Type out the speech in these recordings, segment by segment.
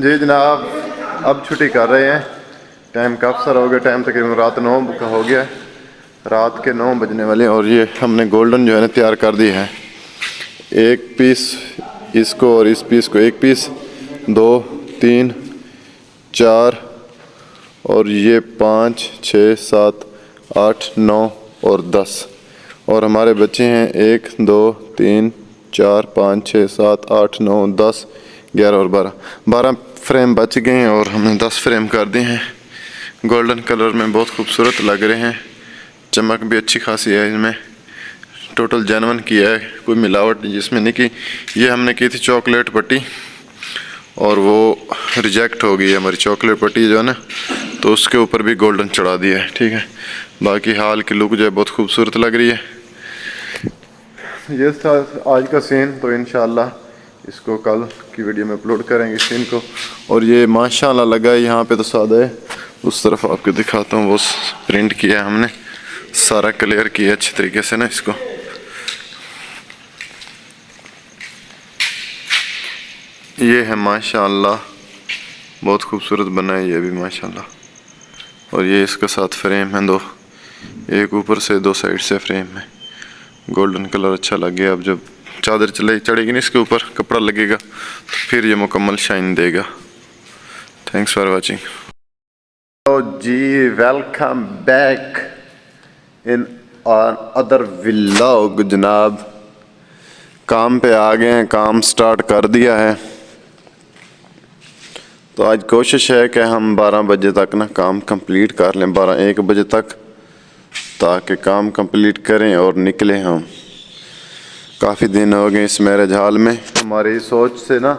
जी जनाब, अब छुट्टी कर रहे हैं। टाइम काफ़ी सारा हो गया, टाइम तकरीबन रात 9 का हो गया, रात के 9 बजने वाले हैं। और ये हमने गोल्डन जो है ना तैयार कर दी है। एक पीस इसको और इस पीस को, एक पीस 2 3 4 और ये 5 6 7 8 9 और 10। और हमारे बच्चे हैं 1 2 3 4 5 6 7 8 9 10 11 और 12 फ्रेम बच गए हैं और हमने 10 फ्रेम कर दिए हैं। गोल्डन कलर में बहुत खूबसूरत लग रहे हैं, चमक भी अच्छी खासी है इनमें। टोटल जेन्युइन किया है, कोई मिलावट जिसमें नहीं की। ये हमने की थी चॉकलेट पट्टी और वो रिजेक्ट हो गई है हमारी चॉकलेट पट्टी जो है ना, तो उसके ऊपर भी गोल्डन चढ़ा दिया है। ठीक है, बाकी हाल की लुक जो है बहुत खूबसूरत लग रही है। ये था आज का सीन, तो इंशाल्लाह इसको कल की वीडियो में अपलोड करेंगे सीन को। और ये माशाल्लाह लगा है यहाँ पे तो सादा है, उस तरफ आपको दिखाता हूँ। वो प्रिंट किया है हमने, सारा क्लियर किया अच्छी तरीके से ना इसको। ये है माशाल्लाह, बहुत खूबसूरत बना है ये भी माशाल्लाह। और ये इसके साथ फ्रेम है 2, एक ऊपर से 2 साइड से फ्रेम है। गोल्डन कलर अच्छा लग गया। अब जब चादर चढ़ेगी ना इसके ऊपर, कपड़ा लगेगा, तो फिर ये मुकम्मल शाइन देगा। Thanks for watching. तो जी welcome back in other vlog. जनाब काम पे आ गए हैं, काम स्टार्ट कर दिया है। तो आज कोशिश है कि हम 12 बजे तक ना काम कंप्लीट कर लें, 12-1 बजे तक, ताकि काम कंप्लीट करें और निकलें हम। काफ़ी दिन हो गए इस मैरिज हॉल में। हमारी सोच से ना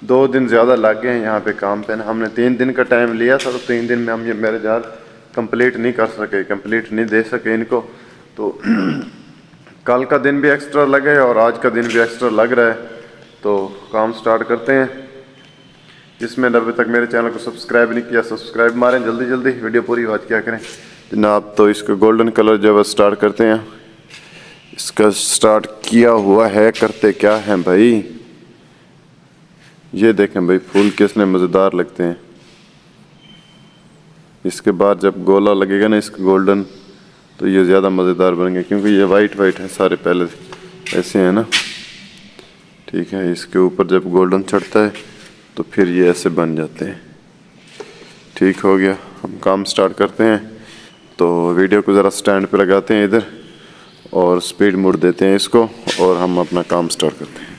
2 दिन ज़्यादा लग गए हैं यहाँ पे काम पे ना। हमने 3 दिन का टाइम लिया था, तो 3 दिन में हम ये मैरिज हॉल कंप्लीट नहीं कर सके, कंप्लीट नहीं दे सके इनको। तो कल का दिन भी एक्स्ट्रा लगे और आज का दिन भी एक्स्ट्रा लग रहा है। तो काम स्टार्ट करते हैं। जिसमें अभी तक मेरे चैनल को सब्सक्राइब नहीं किया, सब्सक्राइब मारें जल्दी जल्दी, वीडियो पूरी वॉच किया करें जनाब। तो इसको गोल्डन कलर जब स्टार्ट करते हैं, इसका स्टार्ट किया हुआ है। करते क्या है भाई, ये देखें भाई, फूल कितने मज़ेदार लगते हैं। इसके बाद जब गोला लगेगा ना इसका गोल्डन, तो ये ज़्यादा मज़ेदार बनेंगे, क्योंकि ये वाइट वाइट है सारे, पहले ऐसे हैं ना। ठीक है, इसके ऊपर जब गोल्डन चढ़ता है तो फिर ये ऐसे बन जाते हैं। ठीक हो गया, हम काम स्टार्ट करते हैं। तो वीडियो को ज़रा स्टैंड पे लगाते हैं इधर और स्पीड मोड़ देते हैं इसको, और हम अपना काम स्टार्ट करते हैं।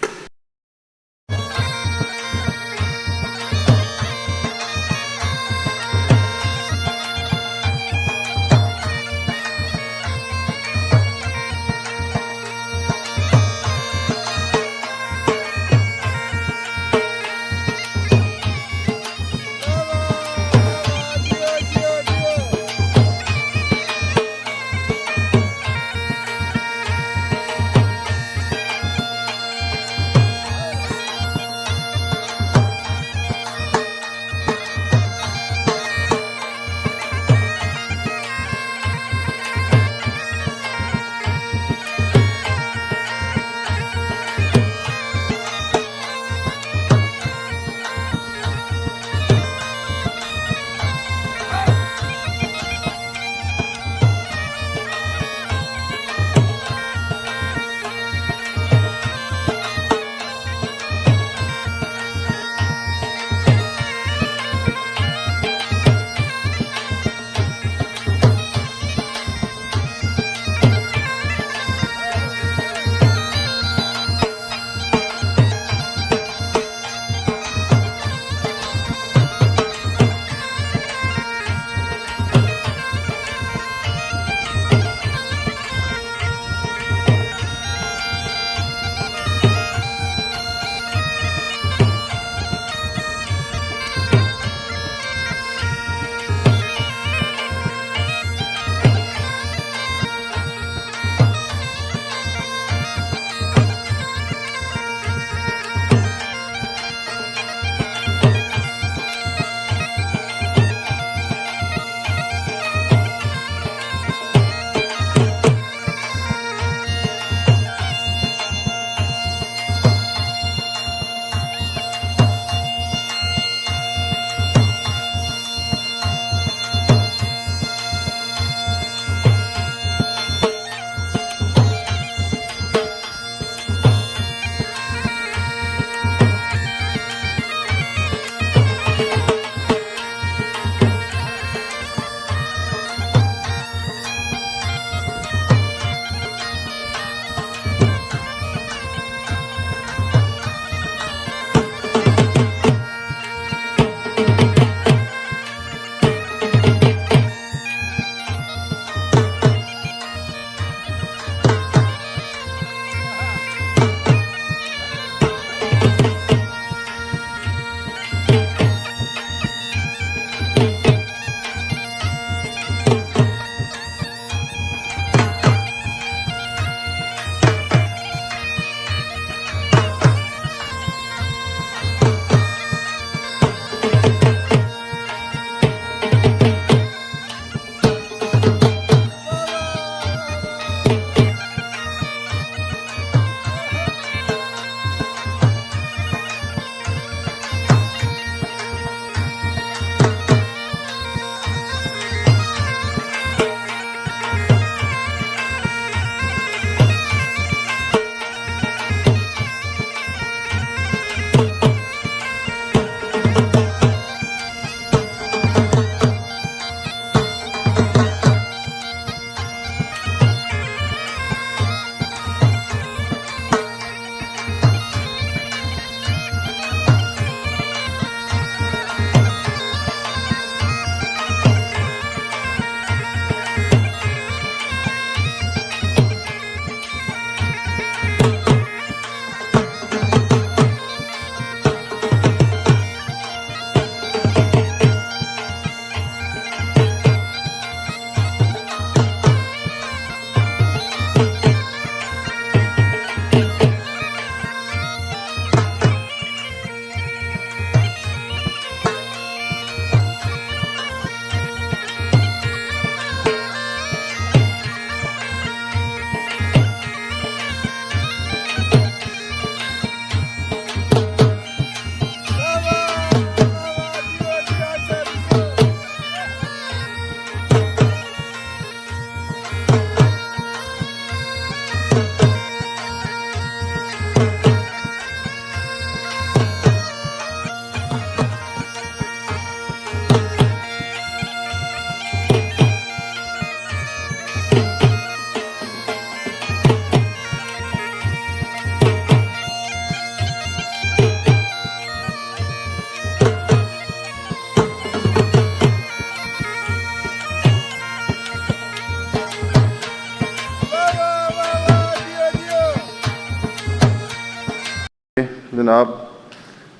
जनाब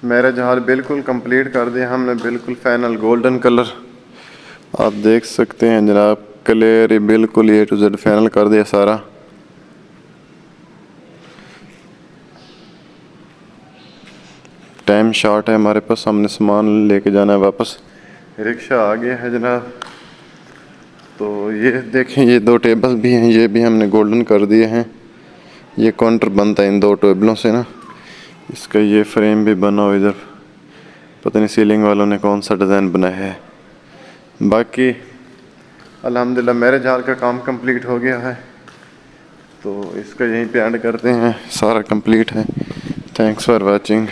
मैरिज हॉल बिल्कुल कंप्लीट कर दिया हमने, बिल्कुल फाइनल गोल्डन कलर आप देख सकते हैं जनाब, क्लियर बिल्कुल A to Z फाइनल कर दिया सारा। टाइम शॉर्ट है हमारे पास, हमने सामान लेके जाना है वापस। रिक्शा आ गया है जनाब। तो ये देखें, ये 2 टेबल भी हैं, ये भी हमने गोल्डन कर दिए हैं। ये काउंटर बनता है इन 2 टेबलों से ना। इसका ये फ्रेम भी बना हो, इधर पता नहीं सीलिंग वालों ने कौन सा डिज़ाइन बनाया है। बाकी अल्हम्दुलिल्लाह मैरिज हॉल का काम कंप्लीट हो गया है, तो इसका यहीं पे एंड करते हैं, सारा कंप्लीट है। Thanks for watching.